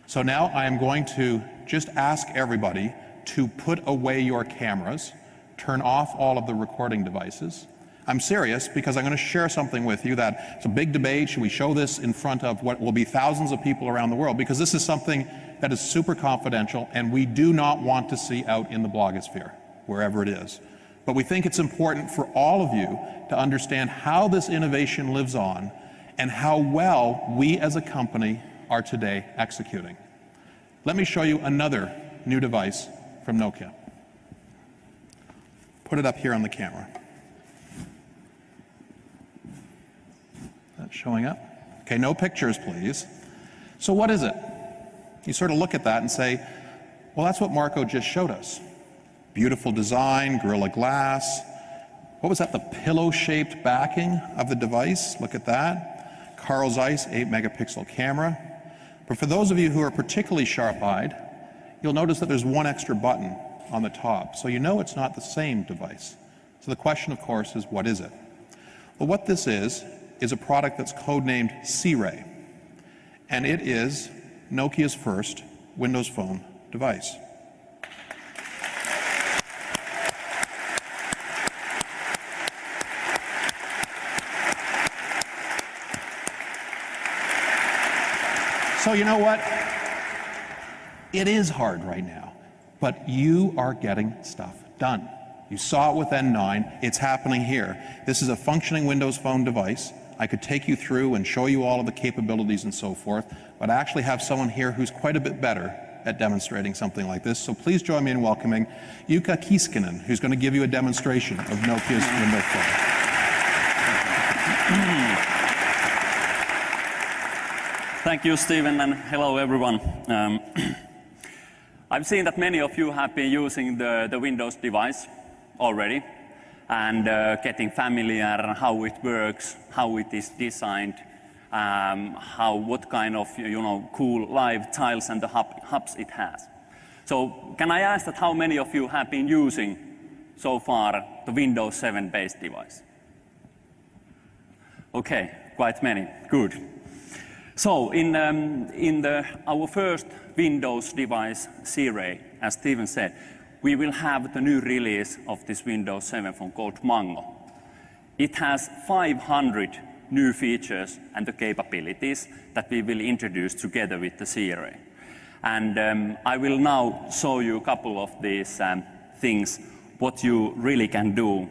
So now I am going to just ask everybody to put away your cameras, turn off all of the recording devices. I'm serious because I'm going to share something with you that it's a big debate. Should we show this in front of what will be thousands of people around the world? Because this is something that is super confidential and we do not want to see out in the blogosphere, wherever it is. But we think it's important for all of you to understand how this innovation lives on and how well we as a company are today executing. Let me show you another new device from Nokia. Put it up here on the camera. That's showing up. Okay, no pictures, please. So what is it? You sort of look at that and say, well, that's what Marco just showed us. Beautiful design, Gorilla Glass. What was that, the pillow-shaped backing of the device? Look at that. Carl Zeiss 8-megapixel camera. But for those of you who are particularly sharp-eyed, you'll notice that there's one extra button on the top. So you know it's not the same device. So the question, of course, is what is it? Well, what this is a product that's codenamed C-Ray. And it is Nokia's first Windows Phone device. So you know what? It is hard right now, but you are getting stuff done. You saw it with N9, it's happening here. This is a functioning Windows Phone device. I could take you through and show you all of the capabilities and so forth, but I actually have someone here who's quite a bit better at demonstrating something like this. So please join me in welcoming Jukka Kiiskinen, who's going to give you a demonstration of Nokia's Windows Phone. Thank you, Stephen, and hello, everyone. I've seen that many of you have been using the Windows device already and getting familiar on how it works, how it is designed, what kind of cool live tiles and the hubs it has. So can I ask that how many of you have been using so far the Windows 7 based device? Okay, quite many. Good. So in our first Windows device, C-Ray, as Stephen said, we will have the new release of this Windows 7 phone called Mango. It has 500 new features and the capabilities that we will introduce together with the C-Ray. And I will now show you a couple of these things, what you really can do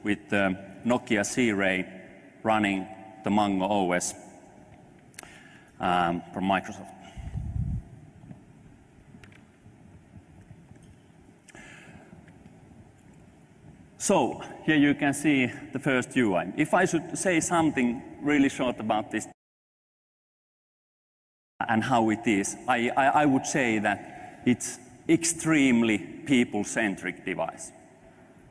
with the Nokia C-Ray running the Mango OS from Microsoft. So here you can see the first UI. If I should say something really short about this and how it is, I would say that it's extremely people-centric device,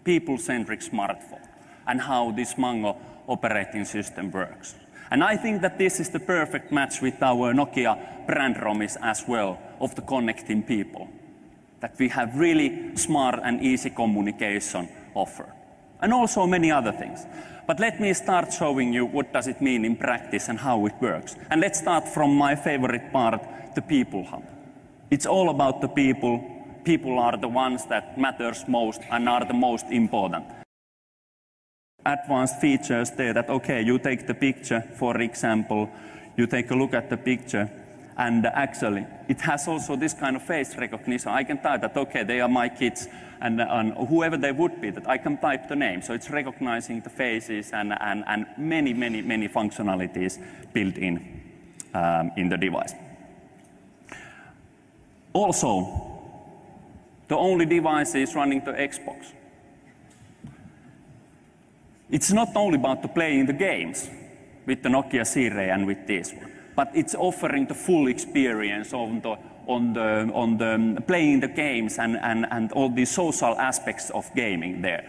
people-centric smartphone, and how this Mango operating system works. And I think that this is the perfect match with our Nokia brand promise as well of the connecting people, that we have really smart and easy communication offer, and also many other things. But let me start showing you what does it mean in practice and how it works. And let's start from my favorite part, the People Hub. It's all about the people. People are the ones that matters most and are the most important. Advanced features there that, okay, you take the picture, for example, you take a look at the picture, and actually it has also this kind of face recognition. I can type that, okay, they are my kids, and whoever they would be, that I can type the name. So it's recognizing the faces and many, many, many functionalities built in the device. Also, the only device is running the Xbox. It's not only about the playing the games with the Nokia C-Ray and with this one, but it's offering the full experience on the playing the games and all the social aspects of gaming there.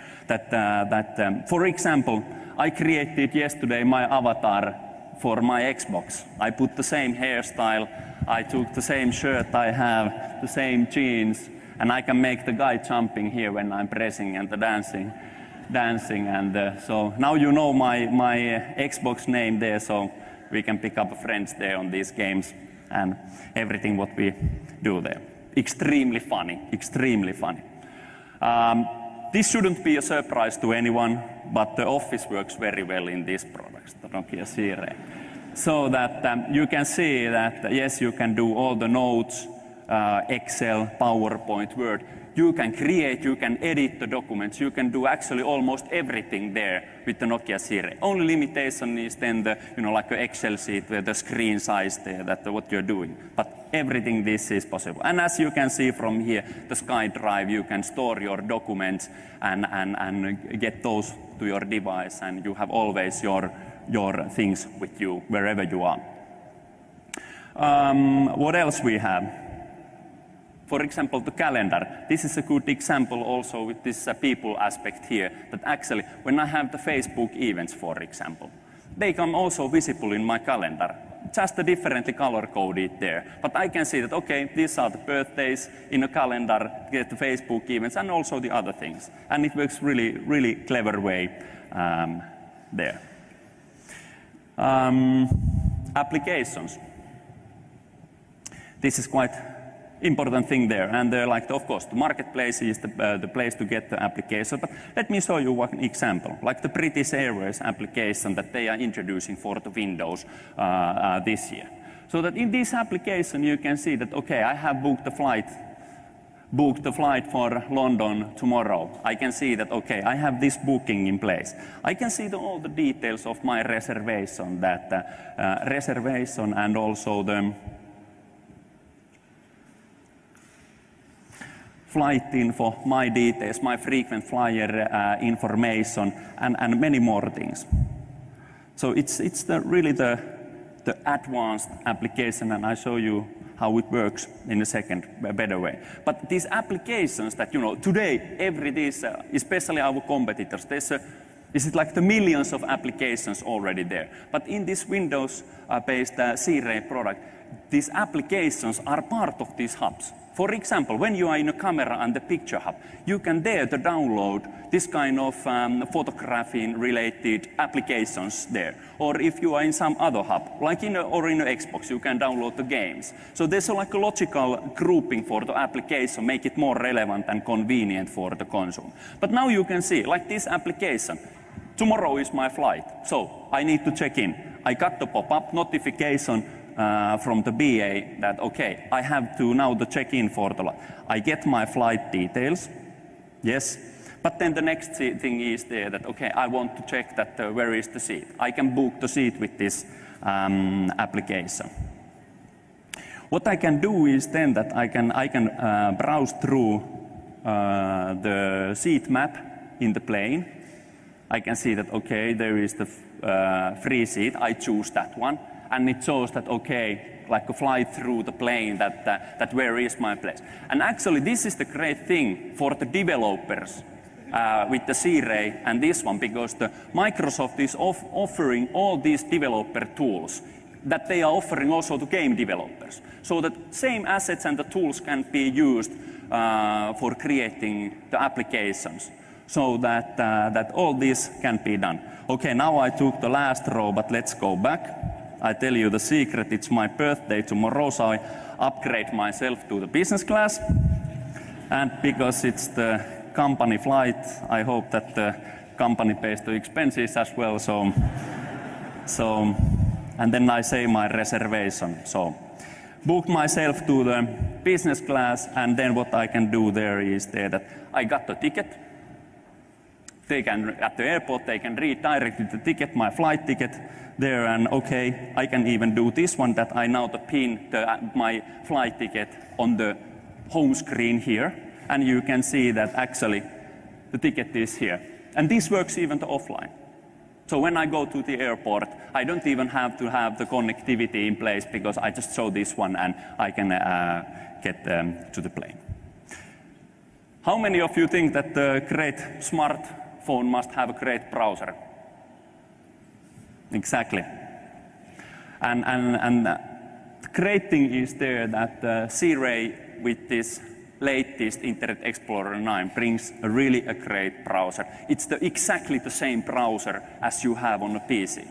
For example, I created yesterday my avatar for my Xbox. I put the same hairstyle, I took the same shirt I have, the same jeans, and I can make the guy jumping here when I'm pressing and the dancing. And so now you know my Xbox name there, so we can pick up friends there on these games and everything what we do there. Extremely funny, extremely funny. This shouldn't be a surprise to anyone, but the Office works very well in these products, the Nokia Sire. So that you can see that, yes, you can do all the notes, Excel, PowerPoint, Word. You can create, you can edit the documents, you can do actually almost everything there with the Nokia Sire. Only limitation is then the, like an Excel sheet with the screen size there, that what you're doing. But everything this is possible. And as you can see from here, the SkyDrive, you can store your documents and get those to your device, and you have always your things with you wherever you are. What else we have? For example, the calendar. This is a good example also with this people aspect here, that actually when I have the Facebook events, for example, they come also visible in my calendar, just differently color-coded there. But I can see that, okay, these are the birthdays in a calendar, get the Facebook events, and also the other things. And it works really, really clever way there. Applications. This is quite important thing there, and of course, the marketplace is the place to get the application. But let me show you one example, like the British Airways application that they are introducing for the Windows this year. So that in this application, you can see that, okay, I have booked the flight for London tomorrow. I can see that, okay, I have this booking in place. I can see all the details of my reservation, reservation and also the flight info, my details, my frequent flyer information, and many more things. So it's really the advanced application, and I show you how it works in a second, a better way. But these applications that, today, especially our competitors, this is like the millions of applications already there. But in this Windows-based Sire product, these applications are part of these hubs. For example, when you are in a camera and the picture hub, you can there to download this kind of photography-related applications there. Or if you are in some other hub, like in Xbox, you can download the games. So there's like a logical grouping for the application, make it more relevant and convenient for the consumer. But now you can see, like this application, tomorrow is my flight, so I need to check in. I got the pop-up notification from the BA that, okay, I have to now to check in for the, I get my flight details, yes, but then the next thing is there that, okay, I want to check that where is the seat. I can book the seat with this application. What I can do is then that I can browse through the seat map in the plane. I can see that, okay, there is the free seat, I choose that one. And it shows that, okay, like a flight through the plane, that where is my place. And actually, this is the great thing for the developers with the Sire and this one, because the Microsoft is offering all these developer tools that they are offering also to game developers. So that same assets and the tools can be used for creating the applications. So that all this can be done. Okay, now I took the last row, but let's go back. I tell you the secret, it's my birthday tomorrow, so I upgrade myself to the business class. And because it's the company flight, I hope that the company pays the expenses as well. So and then I say my reservation. So booked myself to the business class, and then what I can do there is that I got the ticket. They can, at the airport, they can read directly the ticket, my flight ticket there, and okay, I can even do this one, that I now pin my flight ticket on the home screen here, and you can see that actually the ticket is here. And this works even to offline. So when I go to the airport, I don't even have to have the connectivity in place, because I just show this one and I can get to the plane. How many of you think that the great smartphone must have a great browser? Exactly. And the great thing is there that Sire with this latest Internet Explorer 9 brings a really great browser. It's exactly the same browser as you have on a PC.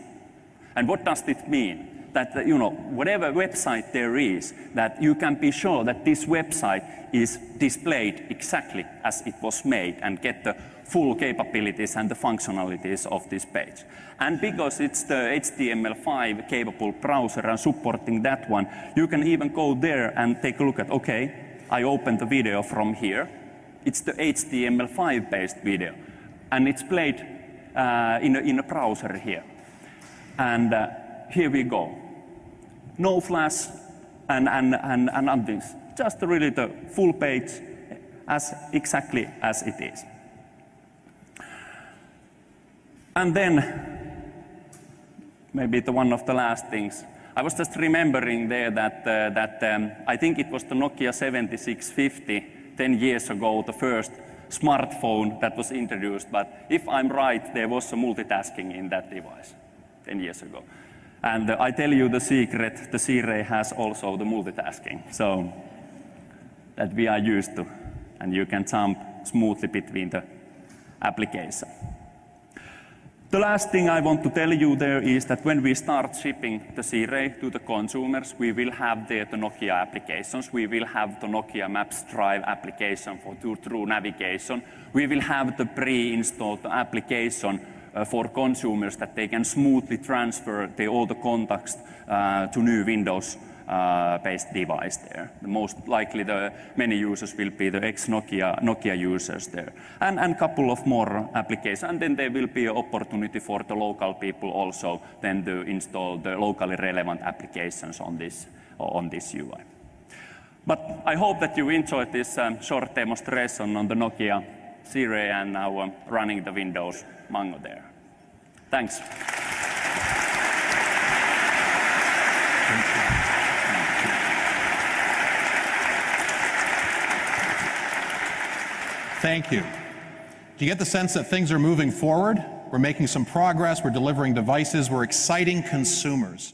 And what does it mean? that, you know, whatever website there is, that you can be sure that this website is displayed exactly as it was made and get the full capabilities and the functionalities of this page. And because it's the HTML5 capable browser and supporting that one, you can even go there and take a look at, okay, I opened the video from here. It's the HTML5 based video, and it's played in a browser here. And here we go. No flash and things. Just really the full page as exactly as it is. And then, maybe one of the last things. I was just remembering there that I think it was the Nokia 7650 10 years ago, the first smartphone that was introduced. But if I'm right, there was some multitasking in that device 10 years ago. And I tell you the secret, the C-Ray has also the multitasking, so that we are used to, and you can jump smoothly between the applications. The last thing I want to tell you there is that when we start shipping the C-Ray to the consumers, we will have there the Nokia applications. We will have the Nokia Maps Drive application for true navigation. We will have the pre-installed application for consumers that they can smoothly transfer all the contacts to new Windows-based device there. The most likely the many users will be the ex-Nokia users there. And a couple of more applications. And then there will be an opportunity for the local people also then to install the locally relevant applications on this UI. But I hope that you enjoyed this short demonstration on the Nokia C-Ray and now running the Windows Mango there. Thanks. Thank you. Do you get the sense that things are moving forward? We're making some progress, we're delivering devices, we're exciting consumers.